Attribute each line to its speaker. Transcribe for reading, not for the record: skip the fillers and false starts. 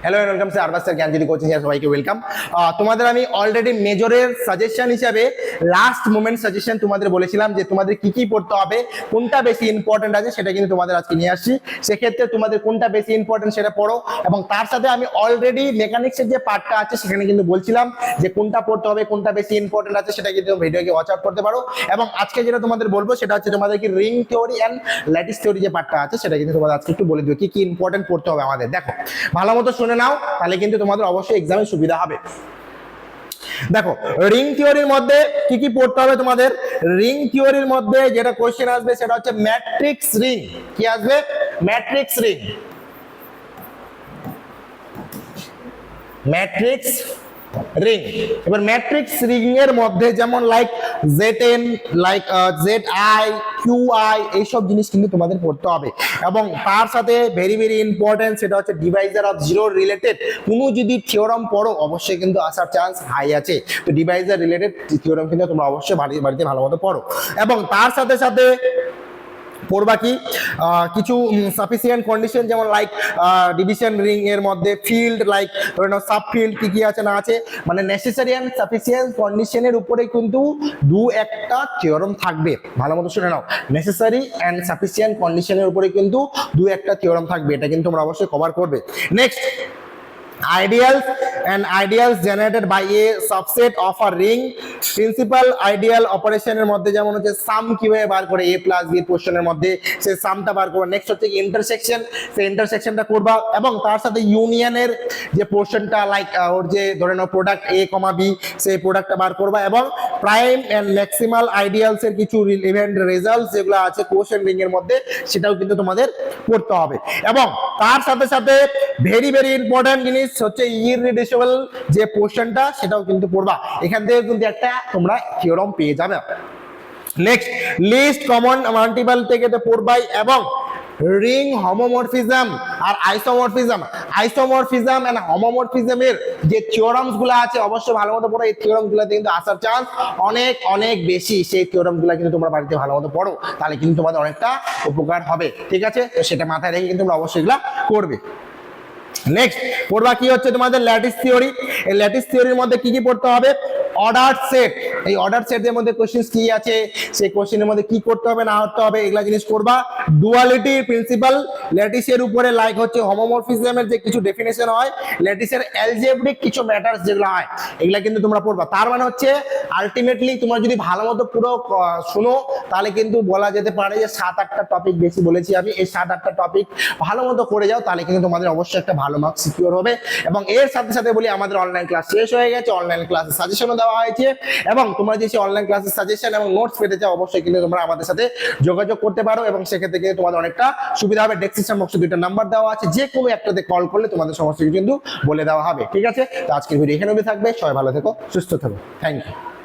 Speaker 1: Hello and welcome sir Arbaz sir Gyanjyoti coaching এর সবাইকে welcome. তোমাদের আমি অলরেডি মেজরের সাজেশন হিসাবে লাস্ট মোমেন্ট সাজেশন তোমাদের বলেছিলাম যে তোমাদের কি কি পড়তে হবে, কোনটা বেশি ইম্পর্টেন্ট আছে সেটা কিন্তু তোমাদের আজকে নিয়ে আসছি। সেক্ষেত্রে তোমাদের কোনটা বেশি ইম্পর্টেন্ট সেটা পড়ো, এবং তার সাথে আমি অলরেডি মেকানিক্সের যে পার্টটা আছে সেখানে কিন্তু বলছিলাম যে কোনটা পড়তে হবে, কোনটা বেশি ইম্পর্টেন্ট আছে সেটা কিন্তু ভিডিওকে ওয়াচ আউট করতে পারো। এবং আজকে যেটা তোমাদের বলবো সেটা হচ্ছে তোমাদের কি ring theory and lattice theory যে পার্টটা আছে সেটা কিন্তু তোমাদের আজকে একটু বলে দিও কি কি ইম্পর্টেন্ট পড়তে হবে আমাদের। দেখো ভালো মতো শুনে নাও, তাহলে কিন্তু তোমাদের অবশ্যই এক্সামে সুবিধা হবে। দেখো রিং থিওরির মধ্যে কি কি পড়তে হবে তোমাদের। রিং থিওরির মধ্যে যেটা কোশ্চেন আসবে সেটা হচ্ছে ম্যাট্রিক্স রিং। কি আসবে? Matrix ring. Matrix ring. এবার ম্যাট্রিক্স রিং এর মধ্যে যেমন like Zn, like Zi, Qi এইসব জিনিস কিন্তু তোমাদের পড়তে হবে। এবং তার সাথে ভেরি ভেরি ইম্পর্টেন্ট সেটা হচ্ছে ডিভাইজার অফ জিরো রিলেটেড কোনো যদি থিওরাম পড়ো অবশ্যই কিন্তু আসার চান্স হাই আছে। তো ডিভাইজার রিলেটেড থিওরাম কিন্তু তোমরা অবশ্যই বাড়িতে ভালো মতো পড়ো। এবং তার সাথে সাথে পড়বা কি কিছু সাফিসিয়েন্ট কন্ডিশন, যেমন লাইক ডিভিশন রিং এর মধ্যে ফিল্ড, লাইক ধরে নাও সাব ফিল্ড কি কি আছে না আছে, মানে নেসেসারি এন্ড সাফিসিয়েন্ট কন্ডিশনের উপরে কিন্তু দু একটা থিওরাম থাকবে। ভালো মতো শুনে নাও, নেসেসারি এন্ড সাফিসিয়েন্ট কন্ডিশনের উপরে কিন্তু দু একটা থিওরাম থাকবে, এটা কিন্তু তোমরা অবশ্যই কভার করবে। Next, ideals and ideals generated by a subset of a ring, principal ideal অপারেশনের মধ্যে যেমন হচ্ছে সাম কিভাবে বার করে a প্লাস b পোর্শনের মধ্যে সেই সামটা বার করবে। নেক্সট হচ্ছে ইন্টারসেকশন, সেই ইন্টারসেকশনটা করবা। এবং তার সাথে ইউনিয়নের যে পোর্শনটা লাইক ওর যে ধরে নাও প্রোডাক্ট a, b সেই প্রোডাক্টটা বার করবা। এবং প্রাইম এন্ড ম্যাক্সিমাল আইডিয়ালস এর কিছু রিলেভেন্ট রেজাল্টস যেগুলো আছে কোশ্চেন রিং এর মধ্যে সেটাও কিন্তু তোমাদের পড়তে হবে। এবং তার সাথে সাথে ভেরি ভেরি ইম্পর্টেন্ট জিনিস হচ্ছে ইররিডিউসিবল যে পোর্শনটা সেটাও কিন্তু পড়বা। এখান থেকে কিন্তু একটা তোমরা থিওরাম পেয়ে যাবে। নেক্সট, লিস্ট কমন মাল্টিপল থেকে তো পড়বাই। এবং রিং হোমোমরফিজম আর আইসোমরফিজম, আইসোমরফিজম এন্ড হোমোমরফিজমের যে থিওরামস গুলো আছে অবশ্যই ভালো মতো পড়ো। এই থিওরাম গুলোতে কিন্তু আসার চান্স অনেক অনেক বেশি। সেই থিওরাম গুলো কিন্তু তোমরা বাড়িতে ভালো মতো পড়ো, তাহলে কিন্তু তোমাদের অনেকটা উপকার হবে। ঠিক আছে, তো সেটা মাথায় রেখে কিন্তু তোমরা অবশ্যই এগুলা করবে। নেক্সট পড়বা কি হচ্ছে তোমাদের ল্যাটিস থিওরি। এই ল্যাটিস থিওরির মধ্যে কি কি পড়তে হবে? Order set. এই অর্ডার সেটের মধ্যে কোশ্চেন কি আছে, সেই কোশ্চেনের মধ্যে কি করতে হবে না করতে হবে এগুলা জিনিস করবা। ডুয়ালিটি প্রিন্সিপাল ল্যাটিসের উপরে, লাইক হচ্ছে হোমোমরফিজমের যে কিছু ডেফিনেশন হয়, ল্যাটিসের অ্যালজেব্রিক কিছু ম্যাটারস যেগুলো হয় এগুলা কিন্তু তোমরা পড়বা। তার মানে হচ্ছে আলটিমেটলি তোমরা যদি ভালো মতো পুরো শুনো তাহলে কিন্তু বলা যেতে পারে যে 7-8টা টপিক বেশি বলেছি আমি, এই 7-8টা টপিক ভালো মতো করে যাও তাহলে কিন্তু তোমাদের অবশ্যই একটা ভালো মার্কস সিকিউর হবে। এবং এর সাথে সাথে বলি আমাদের অনলাইন ক্লাস শেষ হয়ে গেছে, অনলাইন ক্লাসের সাজেশনও দেওয়া হয়েছে। এবং তোমরা যদি অনলাইন ক্লাসের সাজেশন এবং নোটস পেতে চাও অবশ্যই কিন্তু তোমরা আমাদের সাথে যোগাযোগ করতে পারো, এবং সেক্ষেত্রে কিন্তু তোমাদের অনেকটা সুবিধা হবে। ডেসক্রিপশন বক্সে 2টা নাম্বার দেওয়া আছে, যে কোনো একটাতে কল করলে তোমাদের সমস্ত কিছু কিন্তু বলে দেওয়া হবে। ঠিক আছে, তো আজকের ভিডিও এখানে অবধি থাকবে। সবাই ভালো থেকো, সুস্থ থেকো। Thank you.